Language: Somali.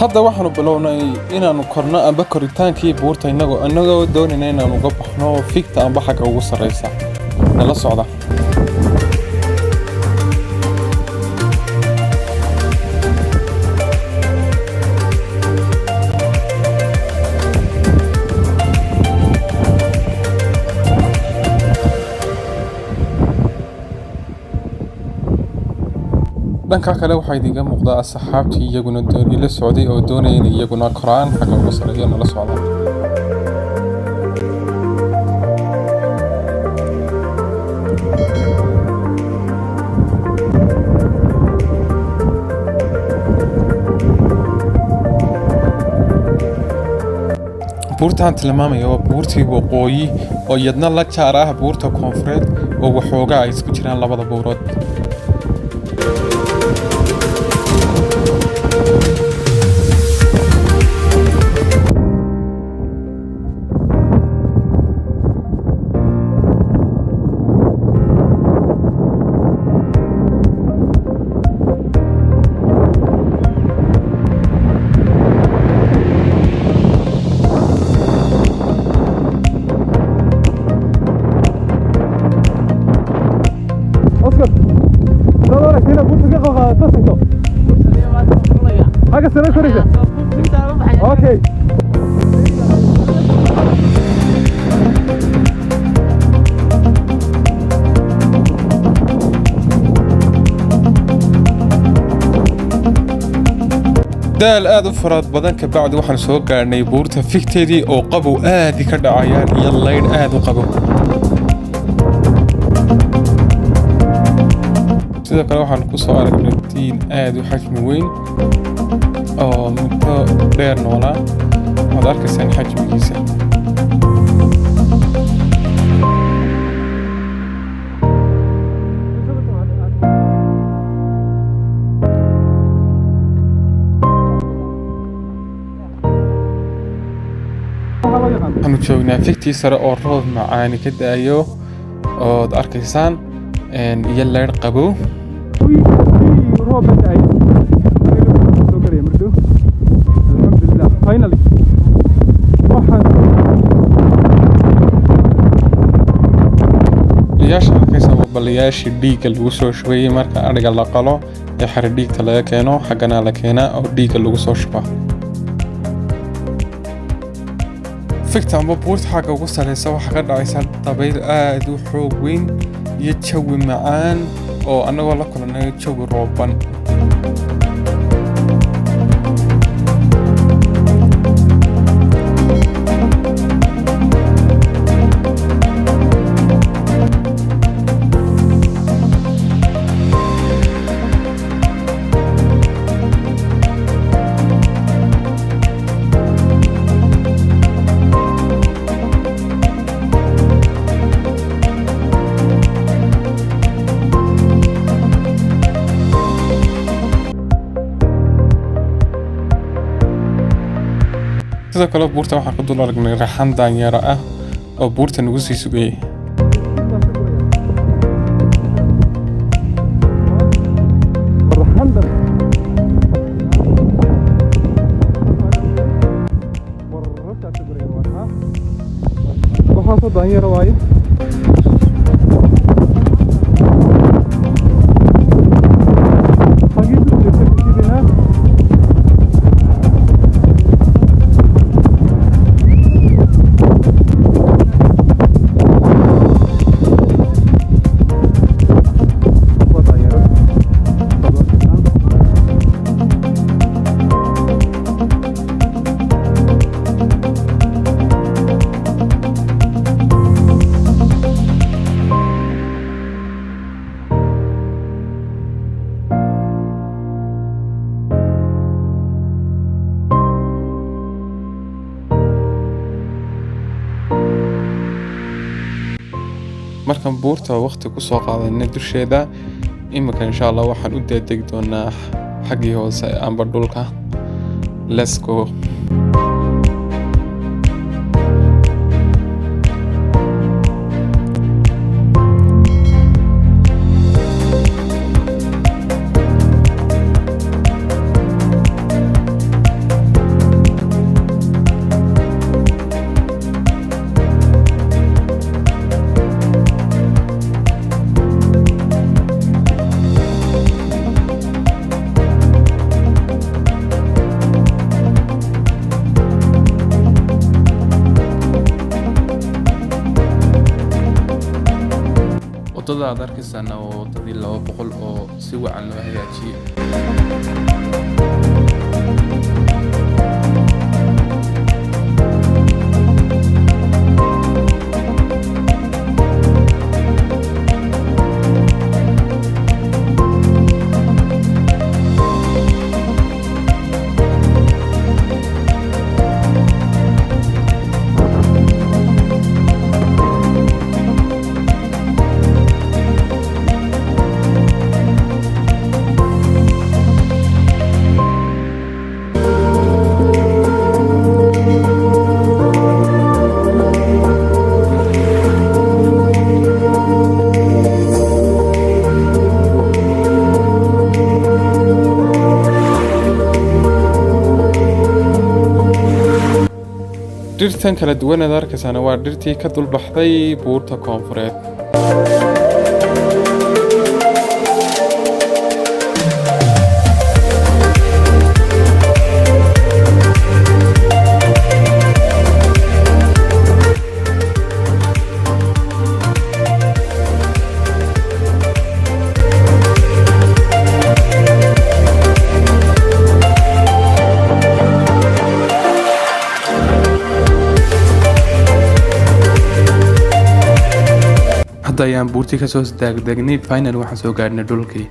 hadda waxaanu bilownay inaanu korno amba koritaankii buurta inagoo doonayna inaanu uga baxno fikta amba xagga ugu sarreysa nala socda dhanka kale waxaa idiga muuqdaa asxaabtii iyaguna ila socday oo doonaya in iyaguna koraan xagga ugu sarreeya nala socda buurtaan tilmaamaya waa buurtii waqooyi oo iyadna la jaar ah buurta koonfureed oo waxoogaa ay isku jiraan labada buurood حاجة سنة كوريجا اوكي daal aad u faraad badan ka bacdi waxaan soo gaarnay buurta fikteedii oo qabow aad ka dhacayaan iyo layn aad u qabow sidoo kale waxaan ku soo aragnay diin aad u xajmi weyn oo muddo dheer noolaa waad arkaysaan xajmigiisa waxaanu joognaa fiktii sare oo roob macaani ka da'ayo ood arkaysaan iyo leer qabow finally liyaasha arkaysa waa balayaashii dhiigga lagu soo shubayay marka adhiga la qalo ee xari dhiigta laga keeno xaggana la keenaa oo dhiigga lagu soo shuba fikta amba buurta xagga ugu sarreysa waxaa ka dhacaysa dabayl aad u xoog weyn iyo jawi macaan oo annagoo la kulannay jawi rooban sidoo kale buurta waxaan ku dul aragnay raxan daanyaro ah oo buurta nagu sii sugayay waxaasoo daanyaro waaye markan buurta waqti ku soo qaadayna dusheeda imika insha Allah waxaan u daadegi doonaa xaggii hoose amba dhulka let's go wadada aad arkaysaan oo wadadii 200 oo si wacan loo hagaajiyay. dhirtan kala duwan aad arkaysaan waa dhirtii ka dul baxday buurta koonfureed. hadda ayaan buurtii ka soo daagdegnay final waxaan soo gaarnay dhulkii.